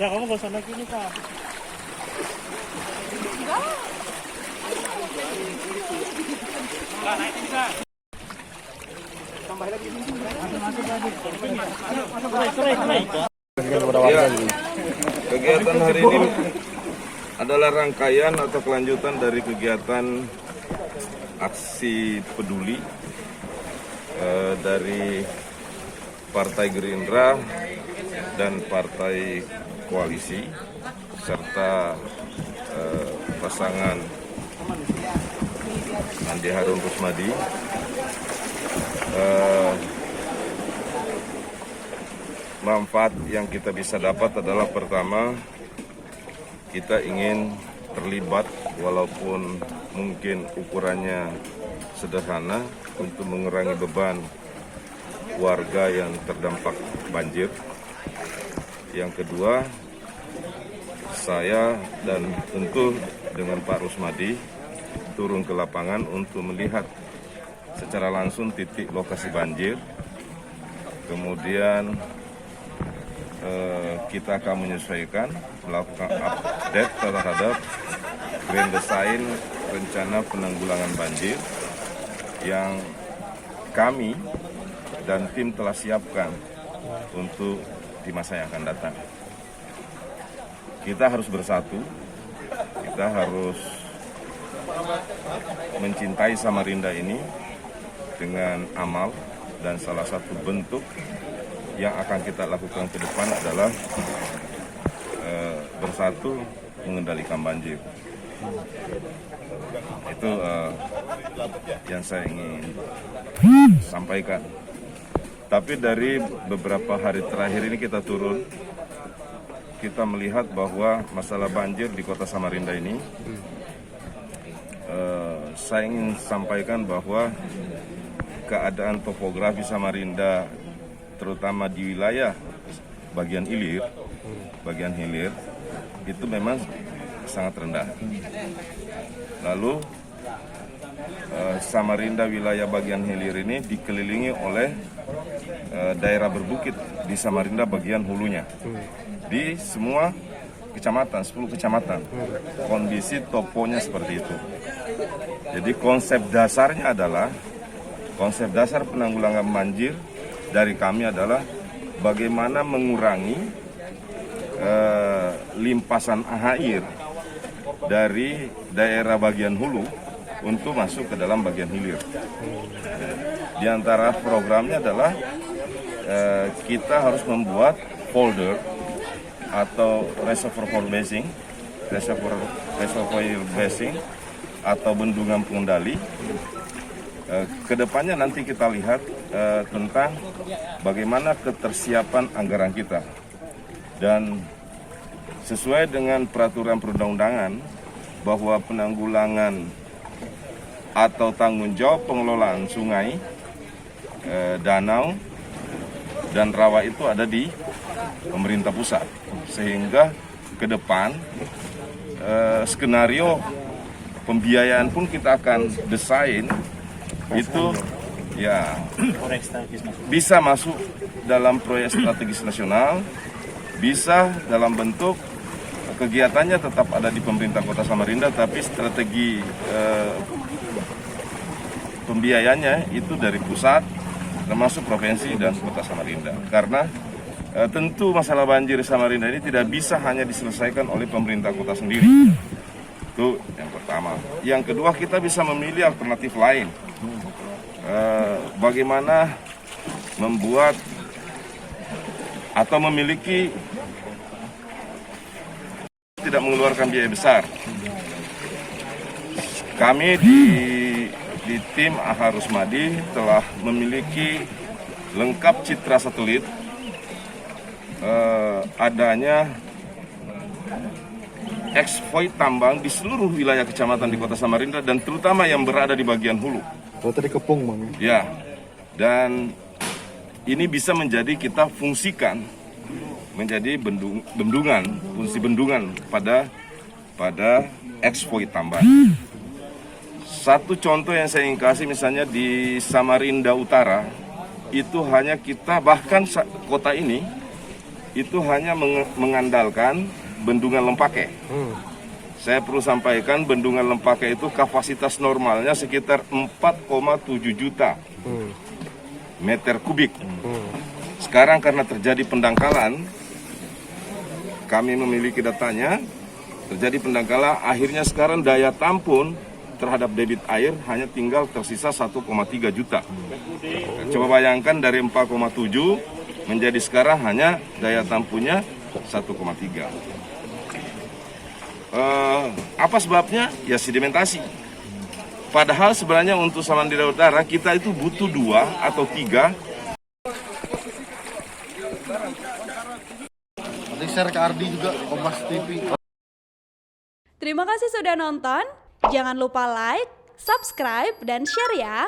Ya, kamu gak usah naik ini, Kak. Enggak, naik ini, Kak. Tambah lagi ini. Masuk lagi. Ya, kegiatan hari ini adalah rangkaian atau kelanjutan dari kegiatan aksi peduli dari Partai Gerindra dan Partai Koalisi serta pasangan Andi Harun Rusmadi. Manfaat yang kita bisa dapat adalah pertama, kita ingin terlibat walaupun mungkin ukurannya sederhana untuk mengurangi beban warga yang terdampak banjir. Yang kedua, saya dan tentu dengan Pak Rusmadi turun ke lapangan untuk melihat secara langsung titik lokasi banjir. Kemudian kita akan menyesuaikan, melakukan update terhadap grand design rencana penanggulangan banjir yang kami dan tim telah siapkan untuk di masa yang akan datang. Kita harus bersatu, kita harus mencintai Samarinda ini dengan amal, dan salah satu bentuk yang akan kita lakukan ke depan adalah bersatu mengendalikan banjir. Itu yang saya ingin sampaikan. Tapi dari beberapa hari terakhir ini kita turun, kita melihat bahwa masalah banjir di kota Samarinda ini, saya ingin sampaikan bahwa keadaan topografi Samarinda terutama di wilayah bagian hilir itu memang sangat rendah. Lalu Samarinda wilayah bagian hilir ini dikelilingi oleh daerah berbukit di Samarinda bagian hulunya. Di semua kecamatan, 10 kecamatan, kondisi toponya seperti itu. Jadi konsep dasar penanggulangan banjir dari kami adalah bagaimana mengurangi limpasan air dari daerah bagian hulu untuk masuk ke dalam bagian hilir. Di antara programnya adalah kita harus membuat folder atau reservoir basing atau bendungan pengendali. Kedepannya nanti kita lihat tentang bagaimana ketersiapan anggaran kita, dan sesuai dengan peraturan perundang-undangan bahwa penanggulangan atau tanggung jawab pengelolaan sungai, danau, dan rawa itu ada di pemerintah pusat, sehingga ke depan skenario pembiayaan pun kita akan desain itu ya bisa masuk dalam proyek strategis nasional, bisa dalam bentuk kegiatannya tetap ada di pemerintah kota Samarinda, tapi strategi pembiayaannya itu dari pusat, termasuk provinsi dan kota Samarinda. Karena tentu masalah banjir di Samarinda ini tidak bisa hanya diselesaikan oleh pemerintah kota sendiri. Itu yang pertama. Yang kedua, kita bisa memilih alternatif lain. Bagaimana membuat atau memiliki tidak mengeluarkan biaya besar. Kami di tim Ahar Rusmadi telah memiliki lengkap citra satelit adanya eksploit tambang di seluruh wilayah kecamatan di kota Samarinda, dan terutama yang berada di bagian hulu. Tadi kepung, Bang. Ya, dan ini bisa menjadi kita fungsikan menjadi bendungan, fungsi bendungan pada eksploit tambang. Satu contoh yang saya ingin kasih, misalnya di Samarinda Utara, itu hanya kita, bahkan kota ini itu hanya mengandalkan Bendungan Lempake. Saya perlu sampaikan Bendungan Lempake itu kapasitas normalnya sekitar 4,7 juta meter kubik. Sekarang karena terjadi pendangkalan, kami memiliki datanya, terjadi pendangkalan, akhirnya sekarang daya tampung terhadap debit air hanya tinggal tersisa 1,3 juta. Coba bayangkan dari 4,7 menjadi sekarang hanya daya tampungnya 1,3. Apa sebabnya? Ya sedimentasi. Padahal sebenarnya untuk Samandira Utara kita itu butuh 2 atau 3. Nanti share ke Ardi juga, Kompas TV. Terima kasih sudah nonton. Jangan lupa like, subscribe, dan share ya.